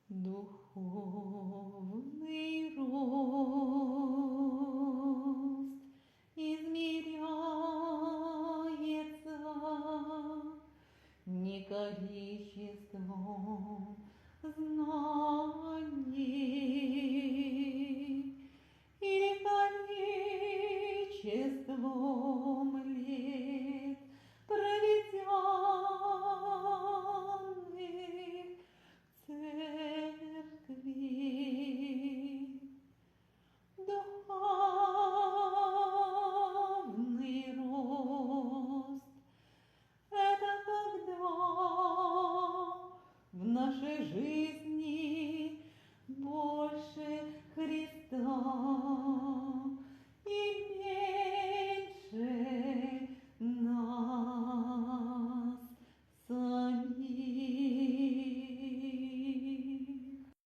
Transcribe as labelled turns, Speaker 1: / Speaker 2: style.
Speaker 1: Духовный рост измеряется не количеством знаний или количеством лет, проведенных в церкви. Духовный рост — это когда в нашей жизни больше Христа